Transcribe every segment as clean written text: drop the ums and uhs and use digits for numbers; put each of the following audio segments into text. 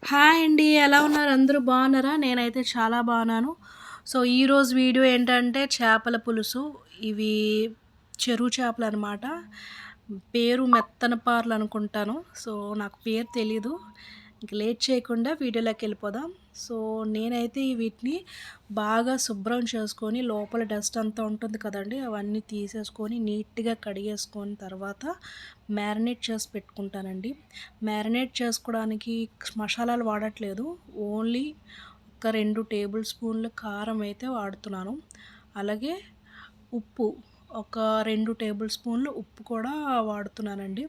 Hi అండి. ఎలా ఉన్నారు? అందరూ బాగున్నారా? నేనైతే చాలా బాగున్నాను. సో, ఈరోజు వీడియో ఏంటంటే చేపల పులుసు. ఇవి చెరువు చేపలనమాట. పేరు మెత్తనపార్లు అనుకుంటాను. సో, నాకు పేరు తెలీదు. ఇంక లేట్ చేయకుండా వీడియోలోకెళ్ళిపోదాం. సో, నేనైతే వీటిని బాగా శుభ్రం చేసుకొని, లోపల డస్ట్ అంతా ఉంటుంది కదండీ! అవన్నీ తీసేసుకొని, నీట్‌గా కడిగేసుకొని తర్వాత మ్యారినేట్ చేసి పెట్టుకుంటానండి. మ్యారినేట్ చేసుకోవడానికి మసాలాలు వాడట్లేదు. ఓన్లీ ఒక 2 టేబుల్ స్పూన్లు కారం అయితే వాడుతున్నాను. అలాగే ఉప్పు ఒక 2 టేబుల్ స్పూన్లు ఉప్పు కూడా వాడుతున్నానండి.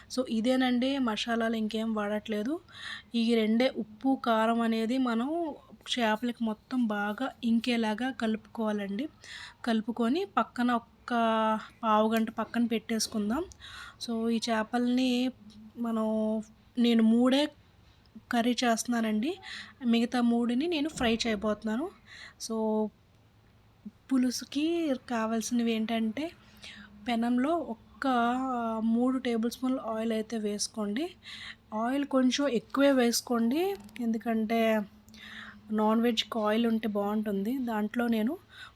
సో, ఇదేనండి మసాలాలు ఇంకేం వాడట్లేదు. ఈ రెండే ఉప్పు, కారం అనేది మనం చేపలకి మొత్తం బాగా ఇంకేలాగా కలుపుకోవాలండి. కలుపుకొని పక్కన ఒక్క పావుగంట పక్కన పెట్టేసుకుందాం. సో, ఈ చేపల్ని మనం నేను 3 కర్రీ చేస్తున్నానండి. మిగతా 3ని నేను ఫ్రై చేయబోతున్నాను. సో, పులుసుకి కావాల్సినవి ఏంటంటే పెనంలో ఒక్క 3 టేబుల్ స్పూన్లు ఆయిల్ అయితే వేసుకోండి. ఆయిల్ కొంచెం ఎక్కువే వేసుకోండి. ఎందుకంటే నాన్ వెజ్‌కి ఆయిల్ ఉంటే బావుంటుంది. దాంట్లో నేను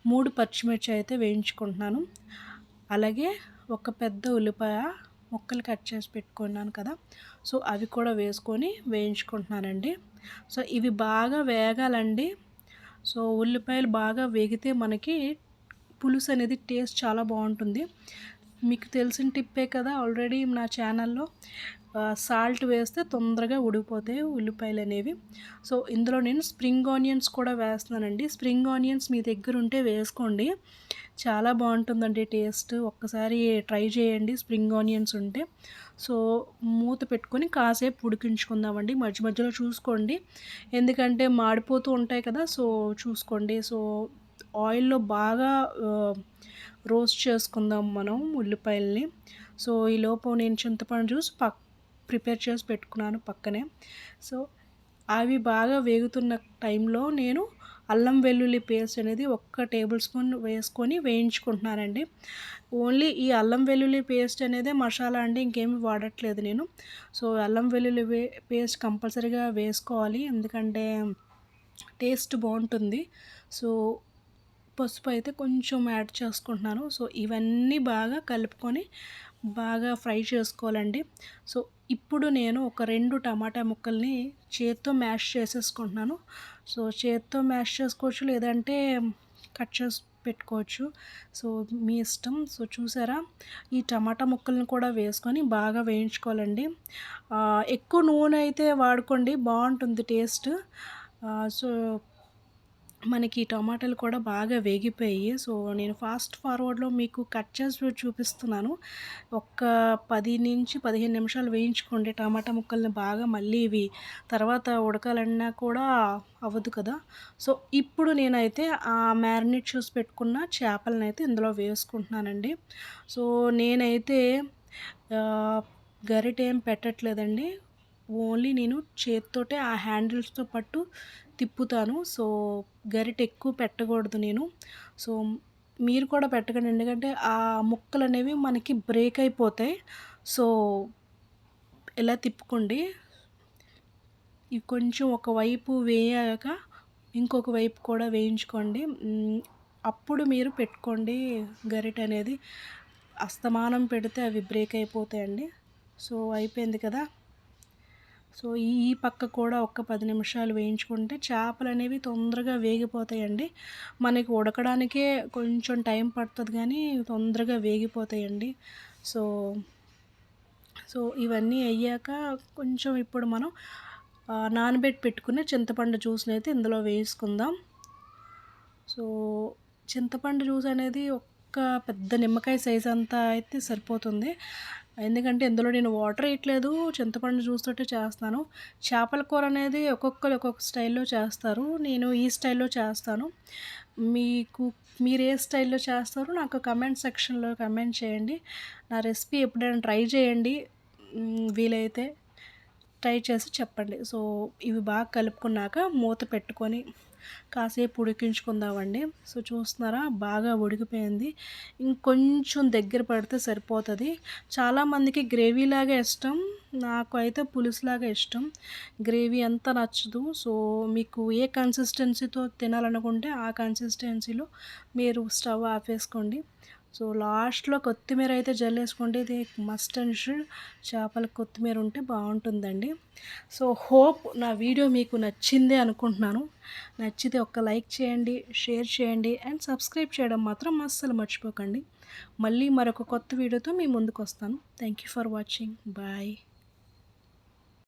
3 పచ్చిమిర్చి అయితే వేయించుకుంటున్నాను. అలాగే ఒక పెద్ద ఉల్లిపాయ ముక్కలు కట్ చేసి పెట్టుకున్నాను కదా! సో, అవి కూడా వేసుకొని వేయించుకుంటున్నానండి. సో, ఇవి బాగా వేగాలండి. సో, ఉల్లిపాయలు బాగా వేగితే మనకి పులుసు అనేది టేస్ట్ చాలా బావుంటుంది. మీకు తెలిసిన టిప్పే కదా! ఆల్రెడీ నా ఛానల్‌లో సాల్ట్ వేస్తే తొందరగా ఉడికిపోతాయి ఉల్లిపాయలనేవి. సో, ఇందులో నేను స్ప్రింగ్ ఆనియన్స్ కూడా వేస్తున్నానండి. స్ప్రింగ్ ఆనియన్స్ మీ దగ్గరుంటే వేసుకోండి. చాలా బావుంటుందండి టేస్ట్. ఒక్కసారి ట్రై చేయండి స్ప్రింగ్ ఆనియన్స్ ఉంటే. సో, మూత పెట్టుకొని కాసేపు ఉడికించుకుందామండి. మధ్య మధ్యలో చూసుకోండి. ఎందుకంటే మాడిపోతూ ఉంటాయి కదా! సో, చూసుకోండి. సో, ఆయిల్‌లో బాగా రోస్ట్ చేసుకుందాం మనం ఉల్లిపాయల్ని. సో, ఈలోపు నేను చింతపండు జ్యూస్ ప్రిపేర్ చేసి పెట్టుకున్నాను పక్కనే. సో, అవి బాగా వేగుతున్న టైంలో నేను అల్లం వెల్లుల్లి పేస్ట్ అనేది ఒక్క టేబుల్ స్పూన్ వేసుకొని వేయించుకుంటున్నానండి. ఓన్లీ ఈ అల్లం వెల్లుల్లి పేస్ట్ అనేదే మసాలా అండి. ఇంకేమి వాడట్లేదు నేను. సో, అల్లం వెల్లుల్లి పేస్ట్ కంపల్సరీగా వేసుకోవాలి. ఎందుకంటే టేస్ట్ బావుంటుంది. సో, పసుపు అయితే కొంచెం యాడ్ చేసుకుంటున్నాను. సో, ఇవన్నీ బాగా కలుపుకొని బాగా ఫ్రై చేసుకోవాలండి. సో, ఇప్పుడు నేను ఒక 2 టమాటా ముక్కల్ని చేత్తో మ్యాష్ చేసేసుకుంటున్నాను. సో, చేత్తో మ్యాష్ చేసుకోవచ్చు, లేదంటే కట్ చేసి పెట్టుకోవచ్చు. సో, మీ ఇష్టం. సో, చూసారా? ఈ టమాటా ముక్కల్ని కూడా వేసుకొని బాగా వేయించుకోవాలండి. ఎక్కువ నూనె అయితే వాడుకోండి, బావుంటుంది టేస్ట్. సో, మనకి టమాటాలు కూడా బాగా వేగిపోయాయి. సో, నేను ఫాస్ట్ ఫార్వర్డ్‌లో మీకు కట్ చేసి చూపిస్తున్నాను. ఒక్క 10-15 నిమిషాలు వేయించుకోండి టమాటా ముక్కల్ని బాగా. మళ్ళీ ఇవి తర్వాత ఉడకాలన్నా కూడా అవ్వదు కదా! సో, ఇప్పుడు నేనైతే మ్యారినేట్ చేసి పెట్టుకున్న చేపలనైతే ఇందులో వేసుకుంటున్నానండి. సో, నేనైతే ఆహ్, గరిటేం పెట్టట్లేదండి. ఓన్లీ నేను చేత్తోటే ఆ హ్యాండిల్స్‌తో పట్టు తిప్పుతాను. సో, గరిటె ఎక్కువ పెట్టకూడదు నేను. సో, మీరు కూడా పెట్టకండి. ఎందుకంటే ఆ ముక్కలనేవి మనకి బ్రేక్ అయిపోతాయి. సో, ఇలా తిప్పుకోండి. ఇవి కొంచెం ఒకవైపు వేయాక ఇంకొక వైపు కూడా వేయించుకోండి. అప్పుడు మీరు పెట్టుకోండి గరిటెనేది. అస్తమానం పెడితే అవి బ్రేక్ అయిపోతాయండి. సో, అయిపోయింది కదా! సో, ఈ ఈ పక్క కూడా ఒక 10 నిమిషాలు వేయించుకుంటే చేపలనేవి తొందరగా వేగిపోతాయండి. మనకి ఉడకడానికే కొంచెం టైం పడుతది గానీ తొందరగా వేగిపోతాయండి. సో, ఇవన్నీ అయ్యాక కొంచెం ఇప్పుడు మనం నానబెట్టి పెట్టుకున్న చింతపండు జ్యూస్‌నైతే ఇందులో వేసుకుందాం. సో, చింతపండు జ్యూస్ అనేది ఒక్క పెద్ద నిమ్మకాయ సైజ్ అంతా అయితే సరిపోతుంది. ఎందుకంటే ఇందులో నేను వాటర్ ఎయట్లేదు. చింతపండు జ్యూస్ తోటే చేస్తున్నాను. చేపల కూర అనేది ఒక్కొక్కళ్ళు ఒక్కొక్క స్టైల్‌లో చేస్తారు. నేను ఈ స్టైల్‌లో చేస్తాను. మీకు మీరు ఏ స్టైల్‌లో చేస్తారో నాకు కమెంట్ సెక్షన్‌లో కమెంట్ చేయండి. నా రెసిపీ ఎప్పుడైనా ట్రై చేయండి. వీలైతే ట్రై చేసి చెప్పండి. సో, ఇవి బాగా కలుపుకున్నాక మూత పెట్టుకొని కాసేపు ఉడికించుకుందామండి. సో చూస్తున్నారా బాగా ఉడికిపోయింది. ఇంకొంచెం దగ్గర పడితే సరిపోతుంది. చాలామందికి గ్రేవీలాగా ఇష్టం, నాకు అయితే పులుసులాగా ఇష్టం. గ్రేవీ అంత నచ్చదు. సో మీకు ఏ కన్సిస్టెన్సీతో తినాలనుకుంటే ఆ కన్సిస్టెన్సీలో మీరు స్టవ్ ఆపేసుకోండి. సో లాస్ట్‌లో కొత్తిమీర అయితే జల్లేసుకోండి. ఇది మస్ట్ అండ్ షుడ్. చేపలకు కొత్తిమీర ఉంటే బాగుంటుందండి. సో హోప్ నా వీడియో మీకు నచ్చిందే అనుకుంటున్నాను. నచ్చితే ఒక్క లైక్ చేయండి, షేర్ చేయండి అండ్ సబ్స్క్రైబ్ చేయడం మాత్రం అస్సలు మర్చిపోకండి. మళ్ళీ మరొక కొత్త వీడియోతో మీ ముందుకు వస్తాను. Thank you for watching. Bye.